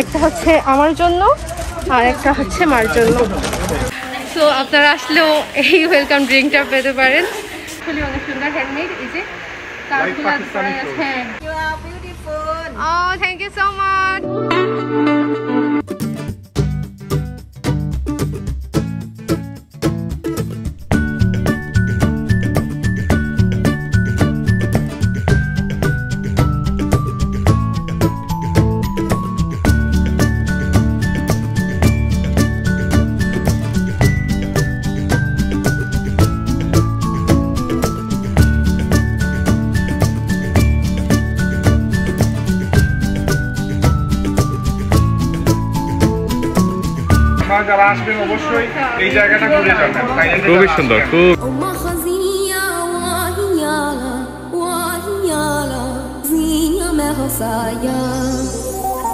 একটা হচ্ছে আমার জন্য আর একটা হচ্ছে মার জন্য। সো আপনারা আসলেও এই ওয়েলকাম ড্রিঙ্কটা পেতে পারেন। আসলে অনেক সুন্দর হ্যান্ডমেড। এই যে কার্ডগুলো আছে। You are beautiful. Oh, thank you so much. যারা আসবেন অবশ্যই এই জায়গাটা ঘুরে যাবেন। খুবই সুন্দর। খুব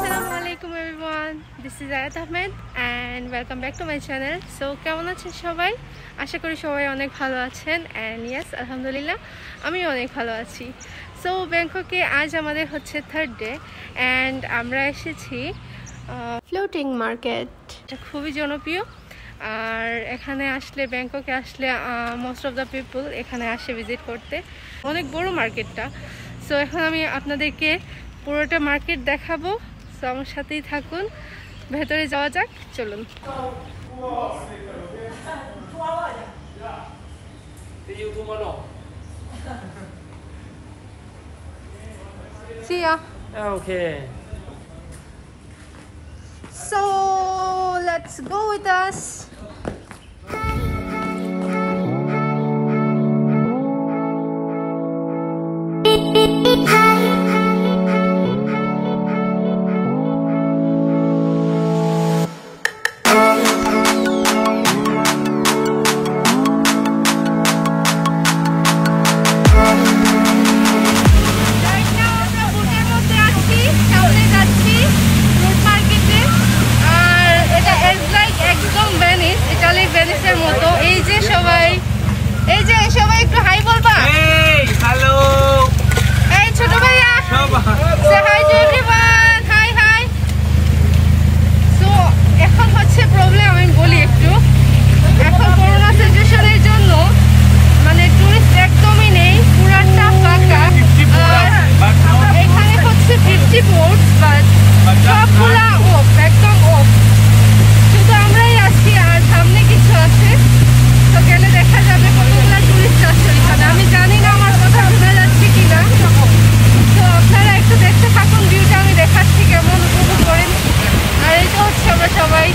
আসসালামু আলাইকুম এভরিওয়ান, দিস ইজ আয়াত Ahmed and welcome back to my channel. So কেমন আছেন সবাই? আশা করি সবাই অনেক ভালো আছেন অ্যান্ড ইয়েস আলহামদুলিল্লাহ আমিও অনেক ভালো আছি। সো ব্যাংককে আজ আমাদের হচ্ছে থার্ড ডে অ্যান্ড আমরা এসেছি ফ্লোটিং মার্কেট। খুবই জনপ্রিয় আর এখানে আসলে ব্যাংককে আসলে মোস্ট অফ দ্য পিপল এখানে আসে ভিজিট করতে। অনেক বড় মার্কেটটা। সো এখন আমি আপনাদেরকে পুরোটা মার্কেট দেখাবো। সো আমার সাথেই থাকুন, ভেতরে যাওয়া যাক, চলুন। See ya. Okay. So let's go with us. একটু হাই বলবা? হ্যালো। এই ছোট ভাইয়া, say hi to everyone. Hi hi. So এখন হচ্ছে প্রবলেম, আমি বলি একটু। এখন করোনা সিচুয়েশনের জন্য মানে টুরিস্ট একদমই নেই, পুরাটা ফাঁকা। আর এখানে হচ্ছে 50 বোটস, বাট সবগুলা অফ, একদম অফ। শুধু আমরাই আছি আর সামনে কিছু আছে। তো গেলে দেখা যাবে কতগুলো টুরিস্ট আসছে এখানে। আমি জানি না আমার কথা শোনা যাচ্ছে কিনা। তো আপনারা একটু দেখতে থাকুন, ভিউটা আমি দেখাচ্ছি কেমন উপভোগ করেন। আর এইটা হচ্ছে আমরা সবাই।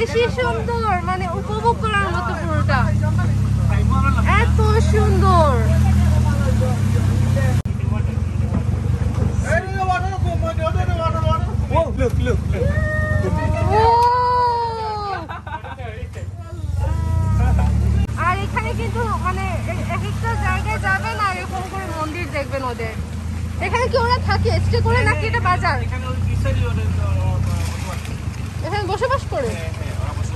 বেশি সুন্দর, মানে উপভোগ করার মতো পুরোটা, এত সুন্দর। আর এখানে কিন্তু মানে এক একটা জায়গায় যাবেন আর এরকম করে মন্দির দেখবেন ওদের। এখানে কি ওরা থাকে স্টে করে নাকি এটা বাজার? এখানে বসবাস করে।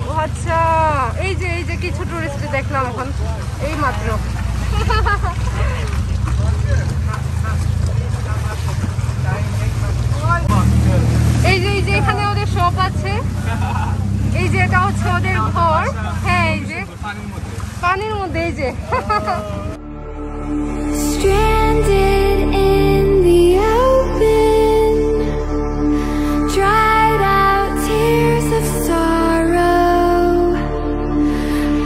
ও আচ্ছা, এই যে কিছু টুরিস্ট দেখলাম এখন এই মাত্র। এই যে এখানে ওদের শপ আছে। এই যে এটা হচ্ছে ওদের ঘর। হ্যাঁ, এই যে পানির মধ্যে, এই যে Stranded in the open, dried out tears of sorrow,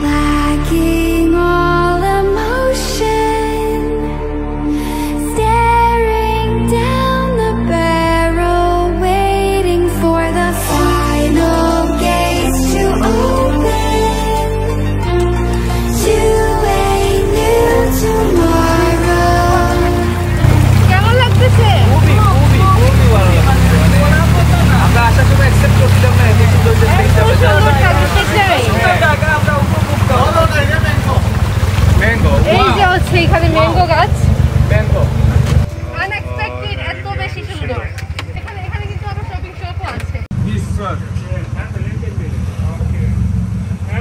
lacking all emotion, staring down the barrel, waiting for the final gates to open to a new tomorrow.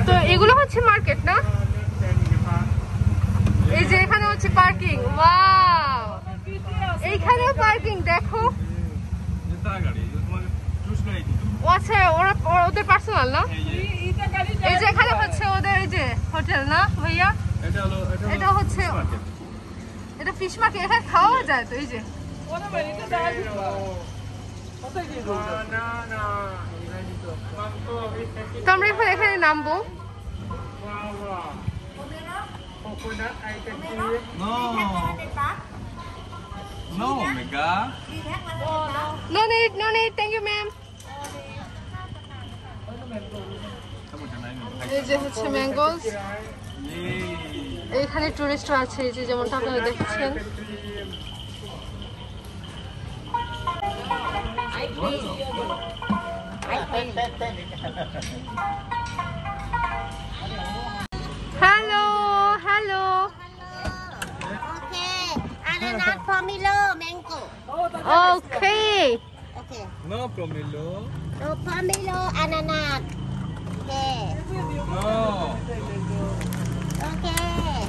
তো এগুলো হচ্ছে মার্কেট না? এই যে এখানে হচ্ছে পার্কিং। ওয়াও, এইখানেও পার্কিং দেখো। আচ্ছা, ওদের পার্সোনাল না? এই যে এখানে হচ্ছে ওদের এই যে হোটেল না ভাইয়া? এটা হচ্ছে, এটা ফিশ মার্কেট। এখানে খাওয়া যায় তো? এই যে তো আমরা এখন এখানে নামবো। No, Omega. No need, no need. Thank you, ma'am. এই যে হচ্ছে ম্যাঙ্গোস। এইখানে টুরিস্টরা আছে, এই যে যেমনটা আপনারা দেখছেন। Hello hello. Okay. Ananas, pomelo, mango. ওকে। Okay. No, Pomelo. No pomelo, ananas. Okay. No. Okay.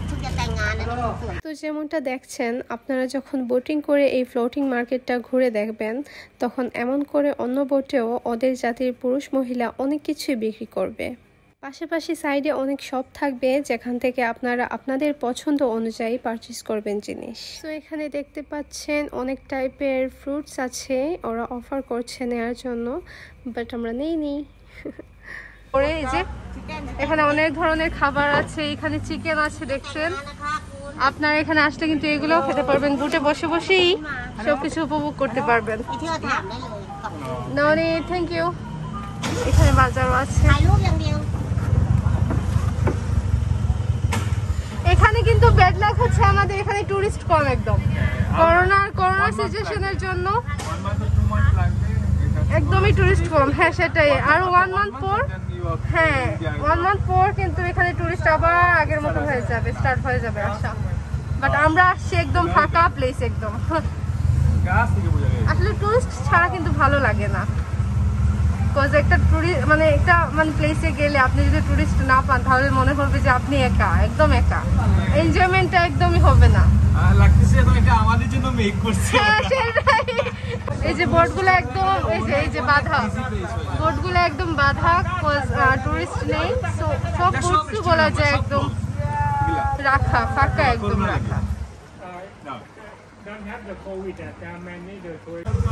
คุณจะแต่งงานนะทุกคน তো যেমনটা দেখছেন, আপনারা যখন বোটিং করে এই ফ্লোটিং মার্কেটটা ঘুরে দেখবেন, তখন এমন করে অন্য বোটেও ওদের জাতির পুরুষ মহিলা অনেক কিছুই বিক্রি করবে। পাশাপাশি সাইডে অনেক শপ থাকবে যেখান থেকে আপনারা আপনাদের পছন্দ অনুযায়ী পারচেস করবেন জিনিস। তো এখানে দেখতে পাচ্ছেন অনেক টাইপের ফ্রুটস আছে, ওরা অফার করছে নেওয়ার জন্য, বাট আমরা নেইনি। এই যে এখানে অনেক ধরনের খাবার আছে, এখানে চিকেন আছে দেখছেন। আপনারা এখানে আসলে কিন্তু এগুলোও খেতে পারবেন, বুটে বসে বসেই সবকিছু উপভোগ করতে পারবেন। ไปเที่ยวถามได้เลยขอบคุณ No need, thank you. এখানে বাজারও আছে। ถ่ายรูปอย่างเดียว এখানে কিন্তু ব্যাড লাক হচ্ছে আমাদের এখানে টুরিস্ট কম একদম। করোনা সিচুয়েশনের জন্য One month or 2 months লাগবে। একদমই টুরিস্ট কম। হ্যাঁ সেটাই। আর 1 মান্থ পর, হ্যাঁ 1 মান্থ পর কিন্তু এখানে টুরিস্ট আবার আগের মতো হয়ে যাবে, স্টার্ট হয়ে যাবে আসা। বাট আমরা আসছি একদম ফাঁকা প্লেস একদম। গাছ থেকে বোঝা যায়। আসলে টুরিস্ট ছাড়া কিন্তু ভালো লাগে না। বিকজ একটা একটা প্লেসে গেলে আপনি যদি টুরিস্ট না পান তাহলে মনে করবে যে আপনি একা, একদম একা। এনজয়মেন্টটা একদমই হবে না। লাগতেছে এখন এটা আমাদের জন্য মেক করছে। হ্যাঁ, সেটাই। এই যে বোটগুলো একদম এই যে বাধা, বোটগুলো একদম বাধা, টুরিস্ট নেই। সব বোটস বলা যায় একদম রাখা, ফাঁকা একদম রাখা।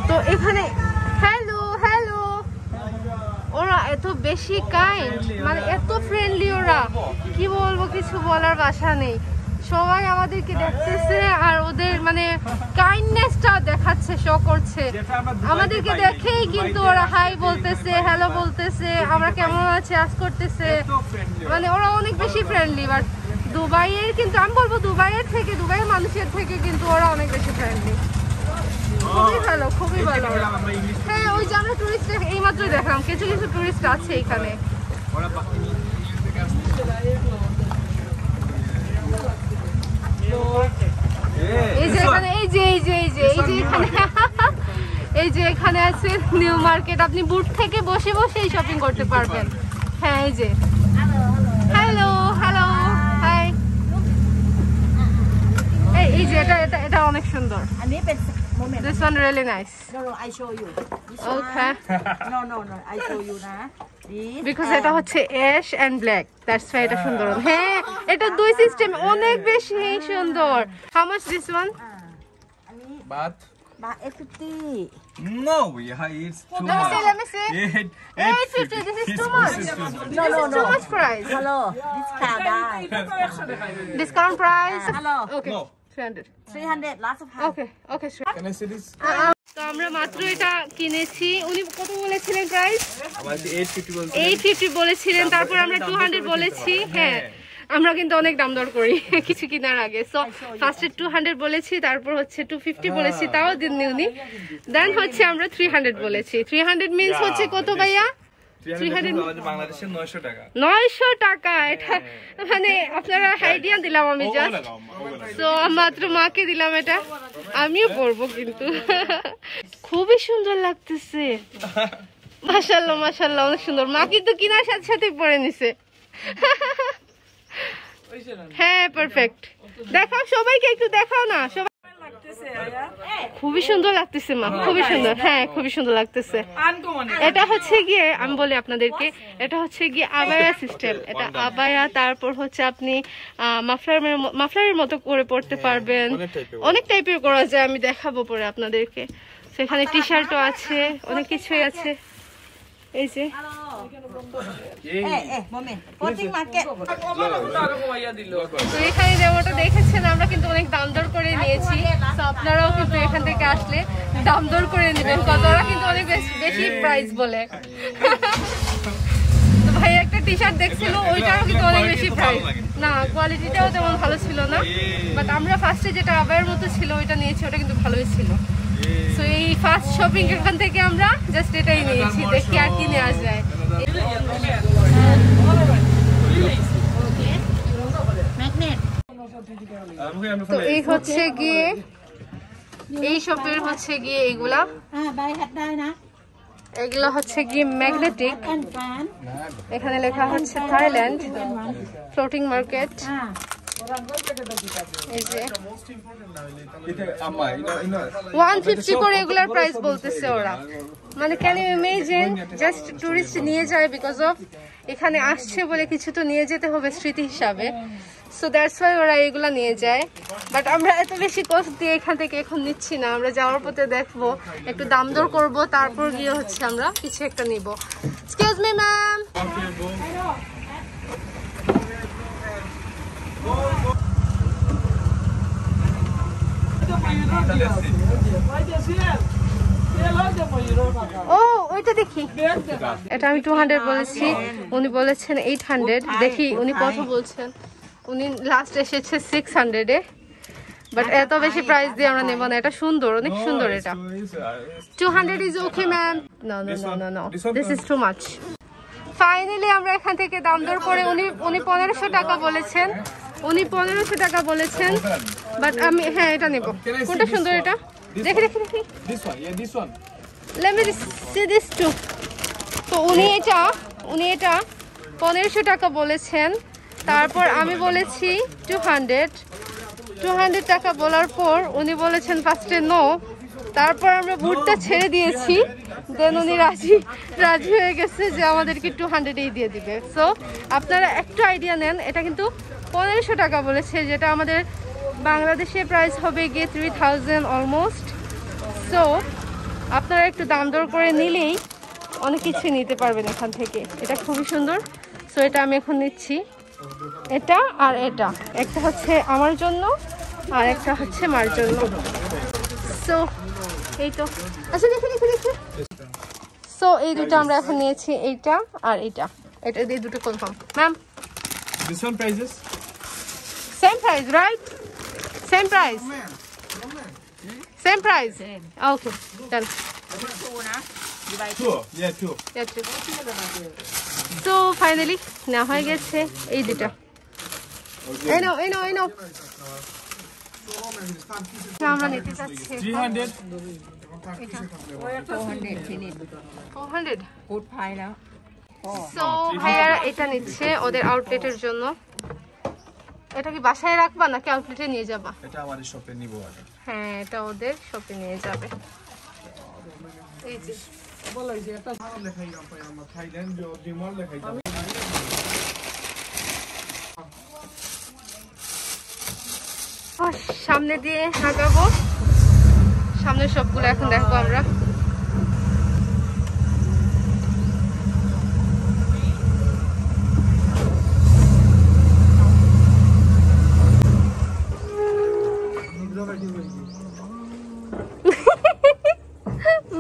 তো এখানে হ্যালো হ্যালো, ওরা এত বেশি কাইন্ড, এত ফ্রেন্ডলি, ওরা কি বলবো, কিছু বলার ভাষা নেই। সবাই আমাদেরকে দেখতেছে আর ওদের কাইন্ডনেসটা দেখাচ্ছে, শো করছে। আমাদেরকে দেখেই কিন্তু ওরা হাই বলতেছে, হ্যালো বলতেছে, আমরা কেমন আছি আজ করতেছে। ওরা অনেক বেশি ফ্রেন্ডলি। বাট দুবাইয়ের কিন্তু আমি বলবো দুবাইয়ের মানুষের থেকে কিন্তু ওরা অনেক বেশি ফ্রেন্ডলি। খুবই ভালো, খুবই ভালো। হ্যাঁ, ওই যে আমরা টুরিস্ট এইমাত্রই দেখলাম, কিছু কিছু টুরিস্ট আছে এখানে। এই যে এখানে এই যে এখানে আছে নিউ মার্কেট। আপনি বুট থেকে বসে বসেই শপিং করতে পারবেন। হ্যাঁ, এই যে হ্যালো হ্যালো হাই। এই যে এটা অনেক সুন্দর। อันนี้เป็นโมเมนต์ This one really nice. no I show you Okay. no I show you นะ Because এটা হচ্ছে ash and black, that's why এটা সুন্দর। হ্যাঁ, এটা দুই সিস্টেম অনেক বেশি সুন্দর। How much this one? อันนี้ But บาท F50 no, yeah, it's too Let me much. see, let me see. 850, this is too much. no This is too much price. hello discount ได้ Discount price. hello Okay. No. 300. 300 last of Okay, sure. Can I see this? তো আমরা মাত্র এটা কিনেছি। উনি কত বলেছিলেন price? আমার 850 বলছে। 850 বলেছিলেন, তারপর আমরা 200 বলেছি। হ্যাঁ, আমরা কিন্তু অনেক দাম দর করি কিছু কেনার আগে। সো ফার্স্টে 200 বলেছি, তারপর হচ্ছে 250 বলেছি, তাও দিননি উনি। দেন হচ্ছে আমরা 300 বলেছি। 300 মিন্স হচ্ছে কত ভাইয়া? 300 আমাদের বাংলাদেশের 900 টাকা। 900 টাকা। এটা আপনারা আইডিয়া দিলাম আমি জাস্ট। সো মাত্র মাকে দিলাম এটা, আমিও পরবো কিন্তু। খুবই সুন্দর লাগতেছে। মাশাআল্লাহ মাশাআল্লাহ অনেক সুন্দর। মা কিন্তু কিনার সাথে সাথে পরে নিছে। হ্যাঁ পারফেক্ট। দেখাও সবাইকে, একটু দেখাও না সবাই। খুবই সুন্দর লাগতেছে মা, খুবই সুন্দর। হ্যাঁ খুবই সুন্দর লাগতেছে। এটা হচ্ছে গিয়ে আমি বলি আপনাদেরকে, এটা হচ্ছে গিয়ে আবায়া সিস্টেম। এটা আবায়া, তারপর হচ্ছে আপনি মাফলারের মতো করে পড়তে পারবেন, অনেক টাইপের করা যায়। আমি দেখাবো পরে আপনাদেরকে। সেখানে টি শার্টও আছে, অনেক কিছুই আছে। এই যে তো এখানে যেমনটা দেখেছেন আমরা কিন্তু অনেক দাম দর করে নিয়েছি। তো আপনারাও কিন্তু এখান থেকে আসলে দাম দর করে নেবেন, কতরা কিন্তু অনেক বেশি প্রাইস বলে। তো ভাই একটা টি শার্ট দেখছিল, ওইটাও কিন্তু অনেক বেশি প্রাইস না, কোয়ালিটিটাও তেমন ভালো ছিল না। বাট আমরা ফার্স্টে যেটা আবায়ের মতো ছিল ওইটা নিয়েছি, ওটা কিন্তু ভালোই ছিল। সো এই ফার্স্ট শপিং এখান থেকে আমরা জাস্ট এটাই নিয়েছি, দেখি আর কি নেওয়া যায়। তো এই হচ্ছে গিয়ে এই শপের হচ্ছে গিয়ে এগুলা, এগুলো হচ্ছে গিয়ে ম্যাগনেটিক। এখানে লেখা হচ্ছে থাইল্যান্ড ফ্লোটিং মার্কেট। এই যে 150 করে এগুলার প্রাইস বলতেছে ওরা। মানে can you imagine, just tourist নিয়ে যায় বিকজ অফ এখানে আসছে বলে কিছু তো নিয়ে যেতে হবে স্মৃতি হিসাবে। সো দ্যাটস ওয়াই ওরা এগুলা নিয়ে যায়। বাট আমরা এত বেশি কস্ট দিয়ে এখান থেকে এখন নিচ্ছি না, আমরা যাওয়ার পথে দেখবো, একটু দাম দর করবো, তারপর গিয়ে হচ্ছে আমরা কিছু একটা নিব। এক্সকিউজ মি ম্যাম, ও ওইটা দেখি। এটা আমি 200 বলেছি, উনি বলেছেন 800। দেখি উনি কত বলছেন। উনি লাস্ট এসেছে 600 এ। বাট এত বেশি প্রাইস দিয়ে আমরা নেব না। এটা সুন্দর, অনেক সুন্দর। এটা 200 is okay ma'am. No no no no no, this is too much. Finally আমরা এখান থেকে দাম দর করে উনি 1500 টাকা বলেছেন, উনি 1500 টাকা বলেছেন। বাট আমি হ্যাঁ এটা নেব। কোনটা সুন্দর এটা? দেখি দেখি দেখি। Let me see this too. তো উনি এটা 1500 টাকা বলেছেন। তারপর আমি বলেছি 200 টাকা বলার পর উনি বলেছেন ফার্স্টে নো। তারপর আমরা বুটটা ছেড়ে দিয়েছি, দেন উনি রাজি হয়ে গেছে যে আমাদেরকে 200-এই দিয়ে দিবে। সো আপনারা একটু আইডিয়া নেন, এটা কিন্তু 1500 টাকা বলেছে, যেটা আমাদের বাংলাদেশে প্রাইস হবে গিয়ে 3000 অলমোস্ট। সো আপনারা একটু দাম দর করে নিলেই অনেক কিছু নিতে পারবেন এখান থেকে। এটা খুবই সুন্দর। সো এটা আমি এখন নিচ্ছি, এটা আর এটা। একটা হচ্ছে আমার জন্য আর একটা হচ্ছে মার জন্য। সো এই তো আচ্ছা দেখে দেখে দেখে। সো এই দুটো আমরা এখন নিয়েছি, এইটা আর এইটা। এটা এই দুটো confirm ma'am. This one prices? Same price, right? Same price. Same price. Okay, done. Two. Yeah, two. Yeah, two. So finally না হয়ে গেছে এই দুটো। এই নাও আমরা নিতে চাচ্ছি 300. 400 সো ভাইয়ারা এটা নিচ্ছে ওদের আউটলেটের জন্য। এটা কি বাসায় রাখবা নাকি আউটলেটে নিয়ে যাবা? এটা আমাদের শপে নিব আগে। হ্যাঁ এটা ওদের শপে নিয়ে যাবে। এই যে বলাই যে এটা ভালো লেখাই আমরা থাইল্যান্ড যে ডিমল লেখাই। সামনে দিয়ে আগাবো, সামনের সবগুলো এখন দেখবো আমরা।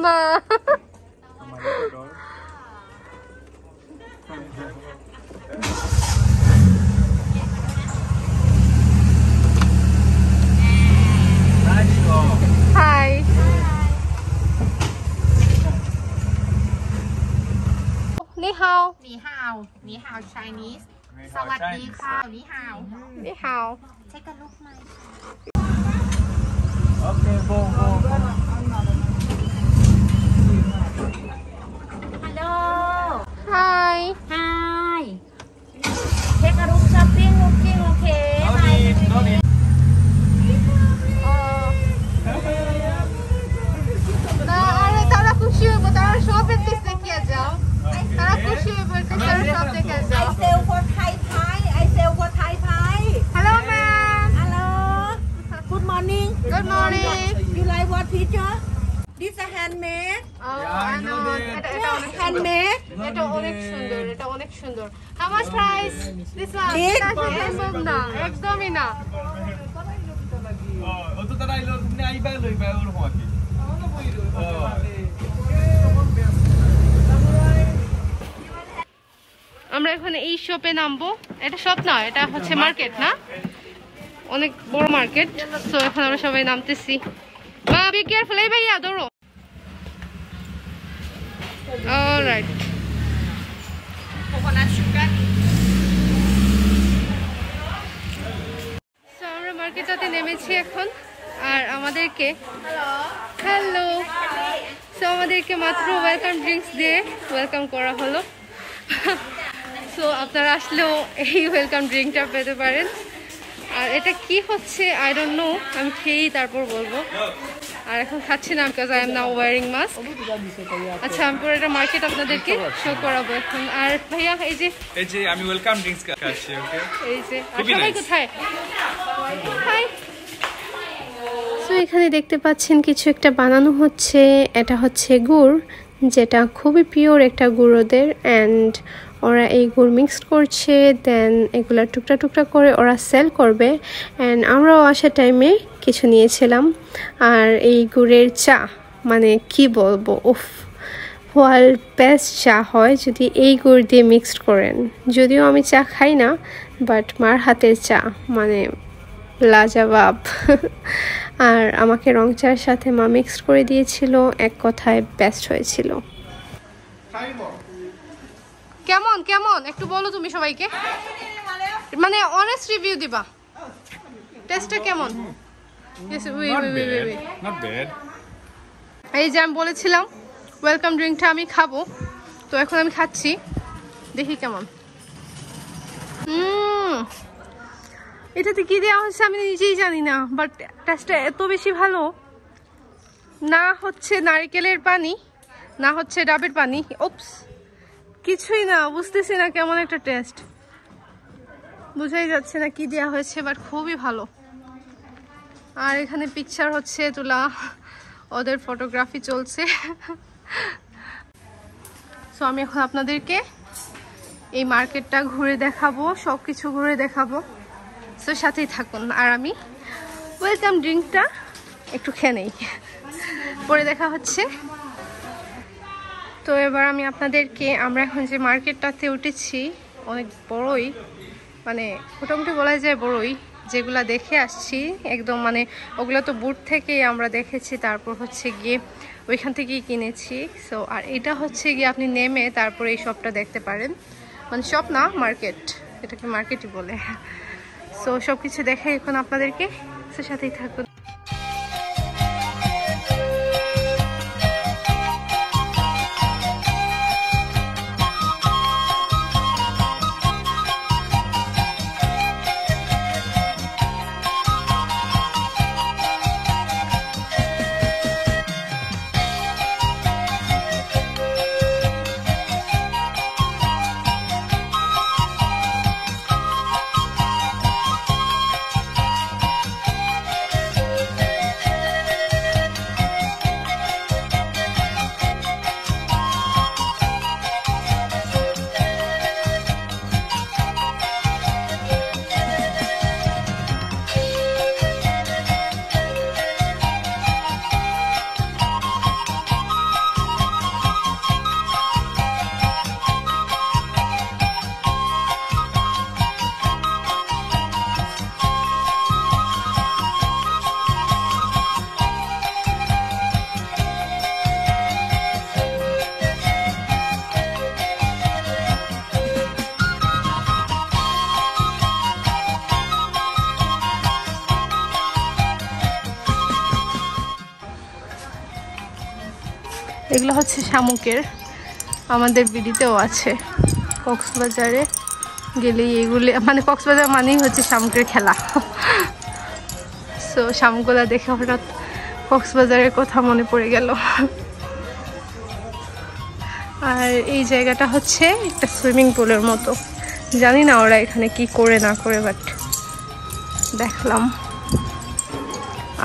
মা Hi. Ni hao. Ni hao Chinese. สวัสดีค่ะ Ni hao. Ni hao. Take a look my. Okay, go. Hello. এটা অনেক সুন্দর, এটা অনেক সুন্দর। How much price? This one? একদম না, একদমই না। আমরা এখন এই শপে নামবো। এটা শপ না, এটা হচ্ছে মার্কেট না, অনেক বড় মার্কেট। তো এখন আমরা সবাই নামতেছি। বা বি কেয়ারফুল, এই ভাইয়া দৌড়ো। Alright, Coconut sugar. সো আমরা মার্কেটটাতে নেমেছি এখন। আর আমাদেরকে হ্যালো, সো আমাদেরকে মাত্র ওয়েলকাম ড্রিঙ্কস দিয়ে ওয়েলকাম করা হলো। সো আপনারা আসলেও এই ওয়েলকাম ড্রিঙ্কটা পেতে পারেন। আর এটা কি হচ্ছে আই ডোন্ট নো, আমি খেয়েই তারপর বলবো। আর এখন খাচ্ছি না because I am now wearing mask. আচ্ছা, আমি পুরো একটা মার্কেট আপনাদেরকে শো করাবো এখন। আর ভাইয়া এই যে আমি ওয়েলকাম ড্রিঙ্কস খাচ্ছি। ওকে, এই যে সবাই কোথায়? হাই। সো এখানে দেখতে পাচ্ছেন কিছু একটা বানানো হচ্ছে। এটা হচ্ছে গুড়, যেটা খুবই পিওর একটা গুড় ওদের। অ্যান্ড ওরা এই গুড় মিক্সড করছে, দেন এগুলা টুকরা টুকরা করে ওরা সেল করবে। অ্যান্ড আমরাও আসার টাইমে কিছু নিয়েছিলাম। আর এই গুড়ের চা, মানে কি বলবো, উফ, ওয়ার্ল্ড বেস্ট চা হয় যদি এই গুড় দিয়ে মিক্সড করেন। যদিও আমি চা খাই না, বাট মার হাতের চা মানে লাজবাব। আর আমাকে রং চার সাথে মা মিক্সড করে দিয়েছিল, এক কথায় বেস্ট হয়েছিল। কেমন কেমন একটু বলো তুমি সবাইকে, মানে অনেস্ট রিভিউ দিবা। টেস্টটা কেমন? Not bad. এই যে আমি বলেছিলাম ওয়েলকাম ড্রিঙ্কটা আমি খাবো, তো এখন আমি খাচ্ছি, দেখি কেমন। এটাতে কি দেওয়া হচ্ছে আমি নিজেই জানি না, বাট টেস্টটা এত বেশি ভালো। না হচ্ছে নারকেলের পানি, না হচ্ছে ডাবের পানি, ওপস, কিছুই না, বুঝতেছি না কেমন একটা টেস্ট, বুঝাই যাচ্ছে না কি দেওয়া হয়েছে, বাট খুবই ভালো। আর এখানে পিকচার হচ্ছে তোলা, ওদের ফটোগ্রাফি চলছে। সো আমি এখন আপনাদেরকে এই মার্কেটটা ঘুরে দেখাবো, সব কিছু ঘুরে দেখাবো। সো সাথেই থাকুন। আর আমি ওয়েলকাম ড্রিঙ্কটা একটু খেয়ে নেই, পরে দেখা হচ্ছে। তো এবার আমি আপনাদেরকে, আমরা এখন যে মার্কেটটাতে উঠেছি অনেক বড়ই, মানে মোটামুটি বলা যায় বড়ই, যেগুলা দেখে আসছি একদম, মানে ওগুলো তো বুট থেকেই আমরা দেখেছি, তারপর হচ্ছে গিয়ে ওইখান থেকেই কিনেছি। সো আর এটা হচ্ছে গিয়ে আপনি নেমে তারপরে এই শপটা দেখতে পারেন, মানে শপ না মার্কেট, এটাকে মার্কেটই বলে। সো সব কিছু দেখাই এখন আপনাদেরকে, সো সাথেই থাকুন। এগুলো হচ্ছে শামুকের, আমাদের বিডিতেও আছে। কক্সবাজারে গেলেই এগুলি, মানে কক্সবাজার মানেই হচ্ছে শামুকের খেলা। সো শামুকগুলা দেখে হঠাৎ কক্সবাজারের কথা মনে পড়ে গেল। আর এই জায়গাটা হচ্ছে একটা সুইমিং পুলের মতো, জানি না ওরা এখানে কি করে না করে, বাট দেখলাম।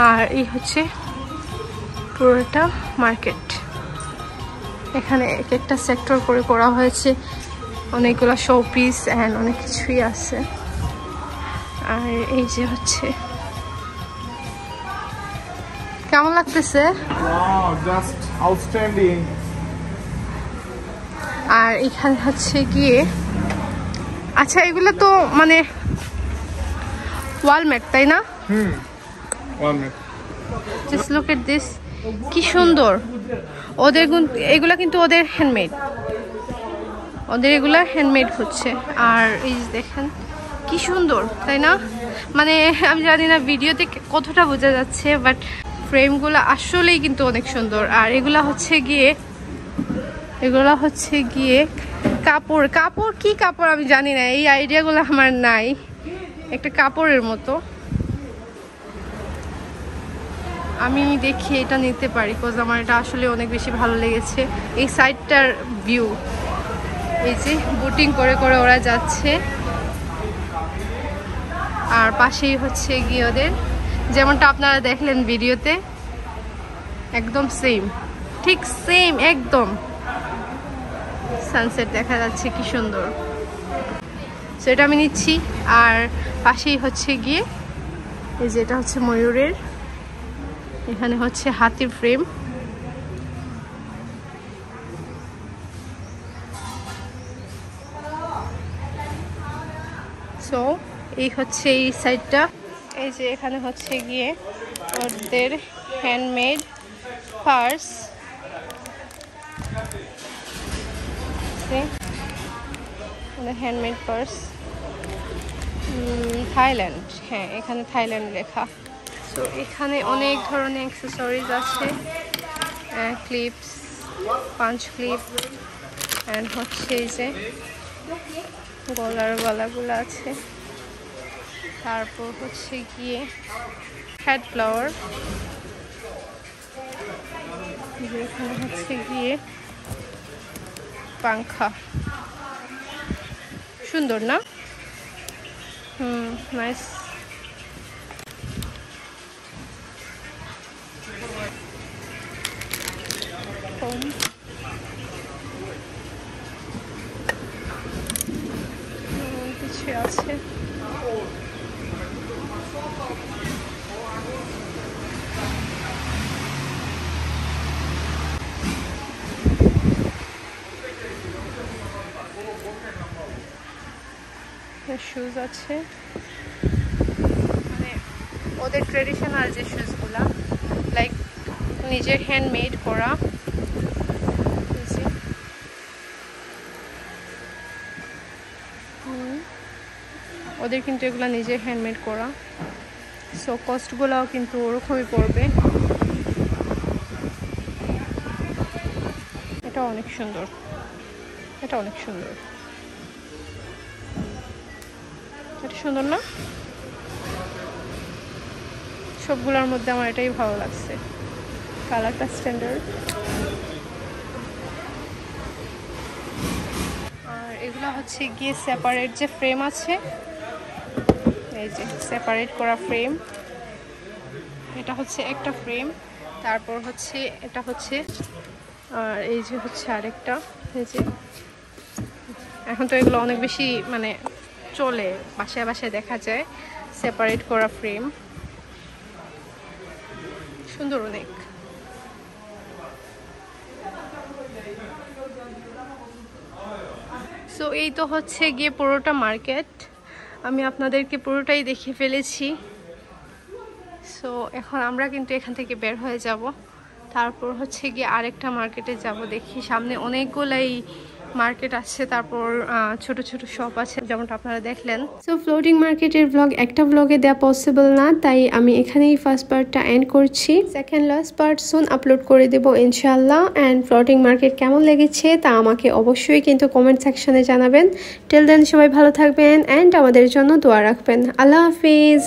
আর এই হচ্ছে পুরোটা মার্কেট। এখানে এক একটা সেক্টর করে করা হয়েছে, অনেকগুলো শোপিস অ্যান্ড অনেক কিছুই আছে। আর এই যে হচ্ছে, কেমন লাগতেছে? Wow, just outstanding. আর এখানে হচ্ছে গিয়ে, আচ্ছা এগুলো তো মানে ওয়ালমেট তাই না? One minute. Just look at this, কি সুন্দর। ওদের এগুলা কিন্তু ওদের হ্যান্ডমেড, ওদের এগুলা হ্যান্ডমেড হচ্ছে। আর এই যে দেখেন কি সুন্দর, তাই না? মানে আমি জানি না ভিডিওতে কতটা বোঝা যাচ্ছে, বাট ফ্রেমগুলো আসলেই কিন্তু অনেক সুন্দর। আর এগুলা হচ্ছে গিয়ে কাপড় কি কাপড় আমি জানি না, এই আইডিয়াগুলো আমার নাই। একটা কাপড়ের মতো আমি দেখি এটা নিতে পারি, বিকজ আমার এটা আসলে অনেক বেশি ভালো লেগেছে। এই সাইডটার ভিউ, এই যে বোটিং করে করে ওরা যাচ্ছে, আর পাশেই হচ্ছে গিয়ে ওদের, যেমনটা আপনারা দেখলেন ভিডিওতে, একদম সেম, ঠিক সেম একদম। সানসেট দেখা যাচ্ছে কি সুন্দর। সো এটা আমি নিচ্ছি। আর পাশেই হচ্ছে গিয়ে এই যে এটা হচ্ছে ময়ূরের, এখানে হচ্ছে হাতির ফ্রেম। সো এই হচ্ছে এই সাইডটা, এই যে এখানে হচ্ছে গিয়ে ওদের handmade purse, handmade purse, Thailand, হ্যাঁ এখানে থাইল্যান্ড লেখা। তো এখানে অনেক ধরনের অ্যাক্সেসরিজ আছে, ক্লিপস, পাঞ্চ ক্লিপ, অ্যান্ড হচ্ছে এই যে গলাগুলো আছে। তারপর হচ্ছে গিয়ে হেড ফ্লাওয়ার, এখানে হচ্ছে গিয়ে পাংখা, সুন্দর না? নাইস। কিছু আছে, শুজ আছে, মানে ওদের ট্রেডিশনাল যে শুজগুলা, লাইক নিজের হ্যান্ডমেড করা। ওদের কিন্তু এগুলো নিজের হ্যান্ডমেড করা, সো কস্টগুলোও কিন্তু ওরকমই পড়বে। এটা অনেক সুন্দর, এটা অনেক সুন্দর, এটা সুন্দর না? সবগুলোর মধ্যে আমার এটাই ভালো লাগছে, কালারটা স্ট্যান্ডার্ড। আর এগুলো হচ্ছে গিয়ে সেপারেট যে ফ্রেম আছে, এই যে সেপারেট করা ফ্রেম, এটা হচ্ছে একটা ফ্রেম, তারপর হচ্ছে এটা হচ্ছে, আর এই যে হচ্ছে আরেকটা। এই যে এখন তো এগুলো অনেক বেশি মানে চলে, বাসায় বাসায় দেখা যায় সেপারেট করা ফ্রেম, সুন্দর অনেক। সো এই তো হচ্ছে গিয়ে পুরোটা মার্কেট, আমি আপনাদেরকে পুরোটাই দেখিয়ে ফেলেছি। সো এখন আমরা কিন্তু এখান থেকে বের হয়ে যাব, তারপর হচ্ছে গিয়ে আরেকটা মার্কেটে যাব। দেখি সামনে অনেকগুলাই মার্কেট আছে, তারপর ছোট ছোট শপ আছে যেমনটা আপনারা দেখলেন। সো ফ্লোটিং মার্কেটের ব্লগ একটা ব্লগে দেওয়া পসিবল না, তাই আমি এখানেই ফার্স্ট পার্টটা এন্ড করছি। সেকেন্ড লাস্ট পার্ট সুন আপলোড করে দেবো ইনশাআল্লাহ। অ্যান্ড ফ্লোটিং মার্কেট কেমন লেগেছে তা আমাকে অবশ্যই কিন্তু কমেন্ট সেকশনে জানাবেন। টিল দেন সবাই ভালো থাকবেন অ্যান্ড আমাদের জন্য দোয়া রাখবেন। আল্লাহ হাফিজ।